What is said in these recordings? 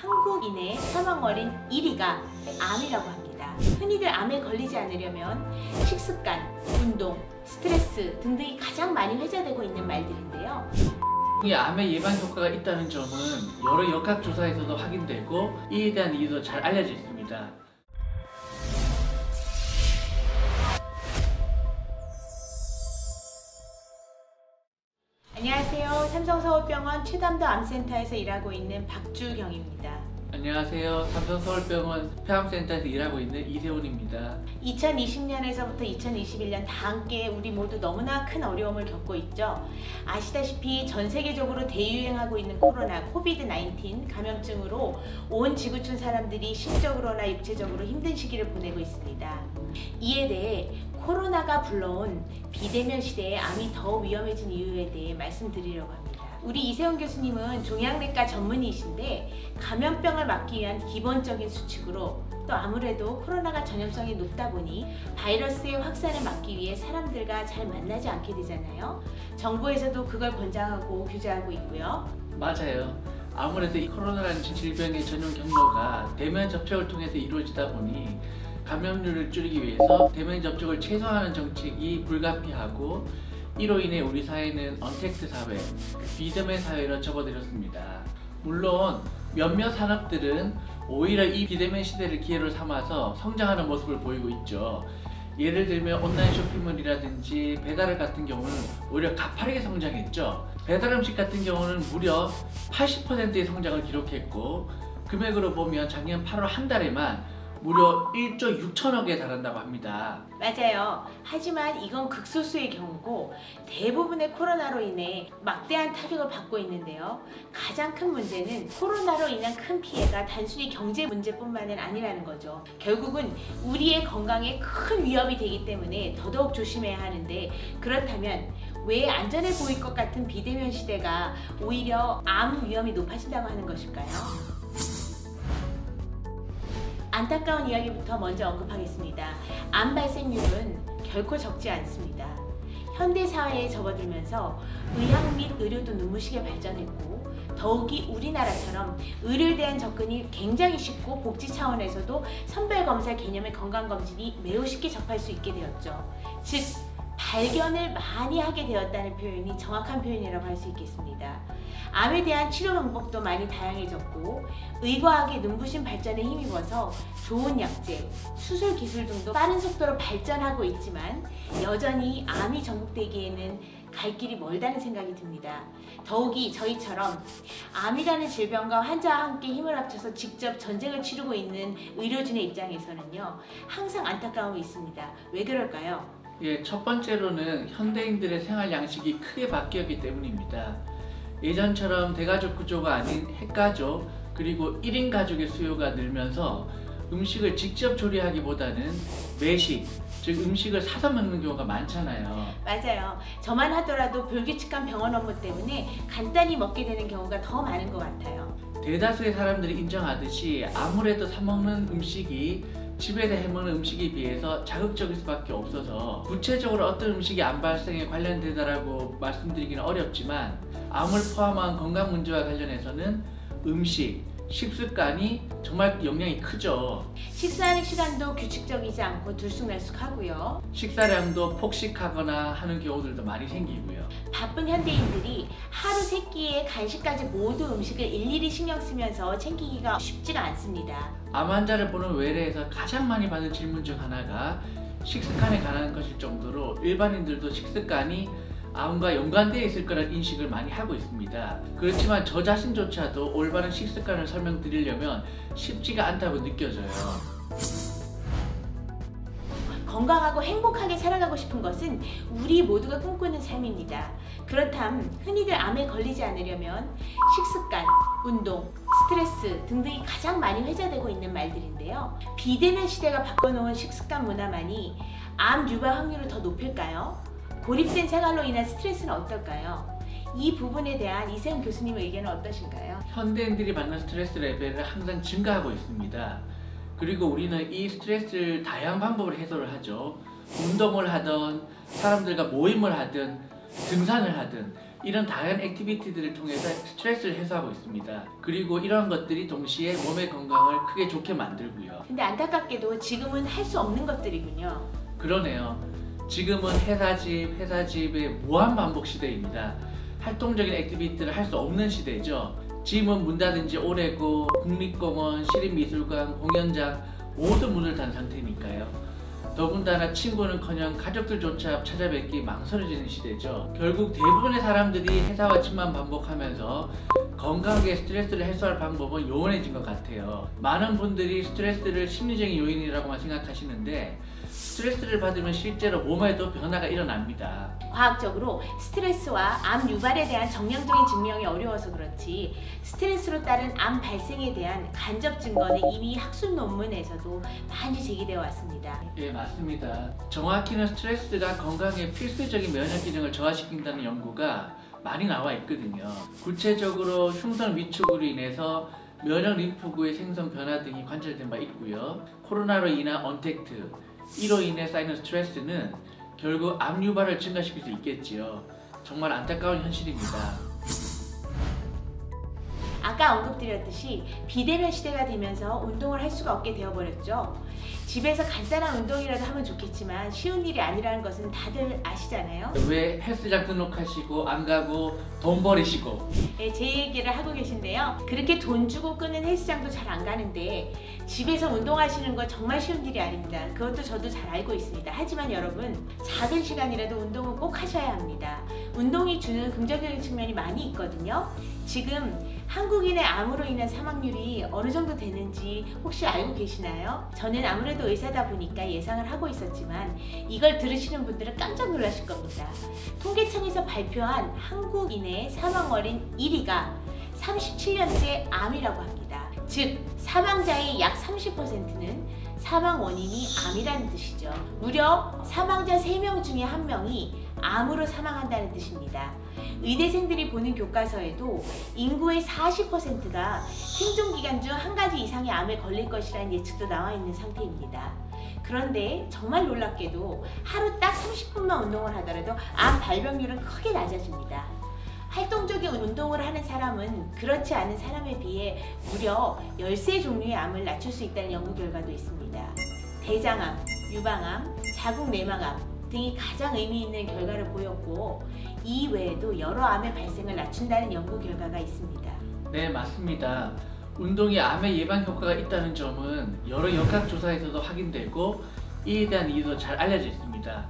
한국인의 사망원인 1위가 암이라고 합니다. 흔히들 암에 걸리지 않으려면 식습관, 운동, 스트레스 등등이 가장 많이 회자되고 있는 말들인데요. 이 암의 예방 효과가 있다는 점은 여러 역학조사에서도 확인되고 이에 대한 이유도 잘 알려져 있습니다. 안녕하세요. 삼성서울병원 최담도 암센터에서 일하고 있는 박주경입니다. 안녕하세요. 삼성서울병원 폐암센터에서 일하고 있는 이세훈입니다. 2020년에서부터 2021년 다 함께 우리 모두 너무나 큰 어려움을 겪고 있죠. 아시다시피 전 세계적으로 대유행하고 있는 코로나 코비드-19 감염증으로 온 지구촌 사람들이 심적으로나 육체적으로 힘든 시기를 보내고 있습니다. 이에 대해 코로나가 불러온 비대면 시대에 암이 더 위험해진 이유에 대해 말씀드리려고 합니다. 우리 이세훈 교수님은 종양내과 전문의이신데 감염병을 막기 위한 기본적인 수칙으로 또 아무래도 코로나가 전염성이 높다 보니 바이러스의 확산을 막기 위해 사람들과 잘 만나지 않게 되잖아요. 정부에서도 그걸 권장하고 규제하고 있고요. 맞아요. 아무래도 이 코로나라는 질병의 전염 경로가 대면 접촉을 통해서 이루어지다 보니 감염률을 줄이기 위해서 대면 접촉을 최소화하는 정책이 불가피하고 이로 인해 우리 사회는 언택트 사회, 비대면 사회로 접어들었습니다. 물론 몇몇 산업들은 오히려 이 비대면 시대를 기회로 삼아서 성장하는 모습을 보이고 있죠. 예를 들면 온라인 쇼핑몰이라든지 배달을 같은 경우는 오히려 가파르게 성장했죠. 배달음식 같은 경우는 무려 80%의 성장을 기록했고 금액으로 보면 작년 8월 한 달에만 무려 1조 6천억에 달한다고 합니다. 맞아요. 하지만 이건 극소수의 경우고 대부분의 코로나로 인해 막대한 타격을 받고 있는데요. 가장 큰 문제는 코로나로 인한 큰 피해가 단순히 경제 문제뿐만은 아니라는 거죠. 결국은 우리의 건강에 큰 위협이 되기 때문에 더더욱 조심해야 하는데, 그렇다면 왜 안전해 보일 것 같은 비대면 시대가 오히려 암 위험이 높아진다고 하는 것일까요? 안타까운 이야기부터 먼저 언급하겠습니다. 암 발생률은 결코 적지 않습니다. 현대사회에 접어들면서 의학 및 의료도 눈부시게 발전했고 더욱이 우리나라처럼 의료에 대한 접근이 굉장히 쉽고 복지 차원에서도 선별검사 개념의 건강검진이 매우 쉽게 접할 수 있게 되었죠. 즉, 발견을 많이 하게 되었다는 표현이 정확한 표현이라고 할 수 있겠습니다. 암에 대한 치료 방법도 많이 다양해졌고 의과학의 눈부신 발전에 힘입어서 좋은 약제, 수술 기술 등도 빠른 속도로 발전하고 있지만 여전히 암이 정복되기에는 갈 길이 멀다는 생각이 듭니다. 더욱이 저희처럼 암이라는 질병과 환자와 함께 힘을 합쳐서 직접 전쟁을 치르고 있는 의료진의 입장에서는요, 항상 안타까움이 있습니다. 왜 그럴까요? 예, 첫 번째로는 현대인들의 생활 양식이 크게 바뀌었기 때문입니다. 예전처럼 대가족 구조가 아닌 핵가족 그리고 1인 가족의 수요가 늘면서 음식을 직접 조리하기보다는 외식, 즉 음식을 사서 먹는 경우가 많잖아요. 맞아요. 저만 하더라도 불규칙한 병원 업무 때문에 간단히 먹게 되는 경우가 더 많은 것 같아요. 대다수의 사람들이 인정하듯이 아무래도 사 먹는 음식이 집에서 해먹는 음식에 비해서 자극적일 수밖에 없어서 구체적으로 어떤 음식이 암 발생에 관련되다라고 말씀드리기는 어렵지만 암을 포함한 건강 문제와 관련해서는 음식, 식습관이 정말 영향이 크죠. 식사하는 시간도 규칙적이지 않고 들쑥날쑥하고요. 식사량도 폭식하거나 하는 경우들도 많이 생기고요. 바쁜 현대인들이 하루 세 끼의 간식까지 모두 음식을 일일이 신경 쓰면서 챙기기가 쉽지가 않습니다. 암 환자를 보는 외래에서 가장 많이 받는 질문 중 하나가 식습관에 관한 것일 정도로 일반인들도 식습관이 암과 연관되어 있을 거라는 인식을 많이 하고 있습니다. 그렇지만 저 자신조차도 올바른 식습관을 설명드리려면 쉽지가 않다고 느껴져요. 건강하고 행복하게 살아가고 싶은 것은 우리 모두가 꿈꾸는 삶입니다. 그렇다면 흔히들 암에 걸리지 않으려면 식습관, 운동, 스트레스 등등이 가장 많이 회자되고 있는 말들인데요. 비대면 시대가 바꿔놓은 식습관 문화만이 암 유발 확률을 더 높일까요? 고립된 생활로 인한 스트레스는 어떨까요? 이 부분에 대한 이세훈 교수님의 의견은 어떠신가요? 현대인들이 받는 스트레스 레벨은 항상 증가하고 있습니다. 그리고 우리는 이 스트레스를 다양한 방법으로 해소를 하죠. 운동을 하든 사람들과 모임을 하든 등산을 하든 이런 다양한 액티비티들을 통해서 스트레스를 해소하고 있습니다. 그리고 이러한 것들이 동시에 몸의 건강을 크게 좋게 만들고요. 근데 안타깝게도 지금은 할 수 없는 것들이군요. 그러네요. 지금은 회사집의 무한 반복 시대입니다. 활동적인 액티비티를 할 수 없는 시대죠. 짐은 문 닫은 지 오래고 국립공원, 시립미술관, 공연장 모두 문을 닫은 상태니까요. 더군다나 친구는커녕 가족들조차 찾아뵙기 망설여지는 시대죠. 결국 대부분의 사람들이 회사와 집만 반복하면서 건강하게 스트레스를 해소할 방법은 요원해진 것 같아요. 많은 분들이 스트레스를 심리적인 요인이라고만 생각하시는데 스트레스를 받으면 실제로 몸에도 변화가 일어납니다. 과학적으로 스트레스와 암 유발에 대한 정량적인 증명이 어려워서 그렇지 스트레스로 따른 암 발생에 대한 간접 증거는 이미 학술 논문에서도 많이 제기되어 왔습니다. 예, 맞습니다. 정확히는 스트레스가 건강에 필수적인 면역 기능을 저하시킨다는 연구가 많이 나와 있거든요. 구체적으로 흉선 위축으로 인해서 면역 림프구의 생성 변화 등이 관찰된 바 있고요. 코로나로 인한 언택트, 이로 인해 쌓이는 스트레스는 결국 암 유발을 증가시킬 수 있겠지요. 정말 안타까운 현실입니다. 아까 언급드렸듯이 비대면 시대가 되면서 운동을 할 수가 없게 되어버렸죠. 집에서 간단한 운동이라도 하면 좋겠지만 쉬운 일이 아니라는 것은 다들 아시잖아요. 왜 헬스장 등록하시고 안 가고 돈 버리시고 네, 제 얘기를 하고 계신데요. 그렇게 돈 주고 끄는 헬스장도 잘 안 가는데 집에서 운동하시는 건 정말 쉬운 일이 아닙니다. 그것도 저도 잘 알고 있습니다. 하지만 여러분, 작은 시간이라도 운동은 꼭 하셔야 합니다. 운동이 주는 긍정적인 측면이 많이 있거든요. 지금 한국인의 암으로 인한 사망률이 어느 정도 되는지 혹시 알고 계시나요? 저는 아무래도 의사다 보니까 예상을 하고 있었지만 이걸 들으시는 분들은 깜짝 놀라실 겁니다. 통계청에서 발표한 한국인의 사망원인 1위가 37년째 암이라고 합니다. 즉 사망자의 약 30%는 사망 원인이 암이라는 뜻이죠. 무려 사망자 3명 중에 1명이 암으로 사망한다는 뜻입니다. 의대생들이 보는 교과서에도 인구의 40%가 생존기간 중 한 가지 이상의 암에 걸릴 것이라는 예측도 나와 있는 상태입니다. 그런데 정말 놀랍게도 하루 딱 30분만 운동을 하더라도 암 발병률은 크게 낮아집니다. 활동적인 운동을 하는 사람은 그렇지 않은 사람에 비해 무려 13종류의 암을 낮출 수 있다는 연구 결과도 있습니다. 대장암, 유방암, 자궁내막암 등이 가장 의미 있는 결과를 보였고 이 외에도 여러 암의 발생을 낮춘다는 연구 결과가 있습니다. 네, 맞습니다. 운동이 암의 예방 효과가 있다는 점은 여러 역학조사에서도 확인되고 이에 대한 이유도 잘 알려져 있습니다.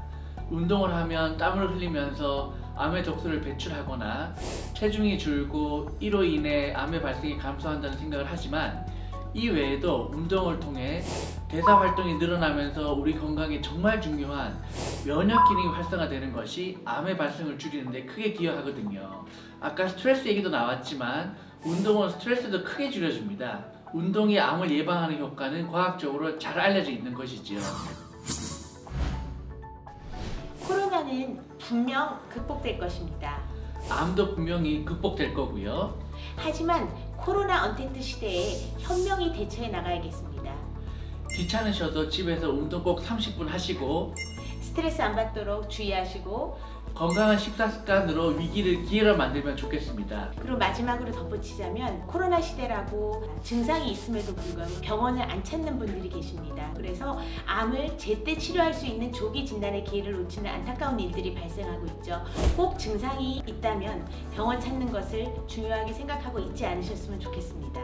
운동을 하면 땀을 흘리면서 암의 독소를 배출하거나 체중이 줄고 이로 인해 암의 발생이 감소한다는 생각을 하지만 이 외에도 운동을 통해 대사 활동이 늘어나면서 우리 건강에 정말 중요한 면역 기능이 활성화되는 것이 암의 발생을 줄이는 데 크게 기여하거든요. 아까 스트레스 얘기도 나왔지만 운동은 스트레스도 크게 줄여줍니다. 운동이 암을 예방하는 효과는 과학적으로 잘 알려져 있는 것이지요. 코로나는 분명 극복될 것입니다. 암도 분명히 극복될 거고요. 하지만 코로나 언택트 시대에 현명히 대처해 나가야겠습니다. 귀찮으셔도 집에서 운동 꼭 30분 하시고 스트레스 안 받도록 주의하시고 건강한 식사 습관으로 위기를 기회로 만들면 좋겠습니다. 그리고 마지막으로 덧붙이자면 코로나 시대라고 증상이 있음에도 불구하고 병원을 안 찾는 분들이 계십니다. 그래서 암을 제때 치료할 수 있는 조기 진단의 기회를 놓치는 안타까운 일들이 발생하고 있죠. 꼭 증상이 있다면 병원 찾는 것을 중요하게 생각하고 있지 않으셨으면 좋겠습니다.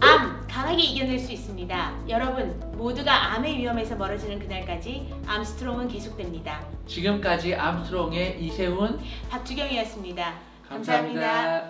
암 강하게 이겨낼 수 있습니다. 여러분 모두가 암의 위험에서 멀어지는 그날까지 암스트롱은 계속됩니다. 지금까지 암스트롱의 이세훈, 박주경이었습니다. 감사합니다.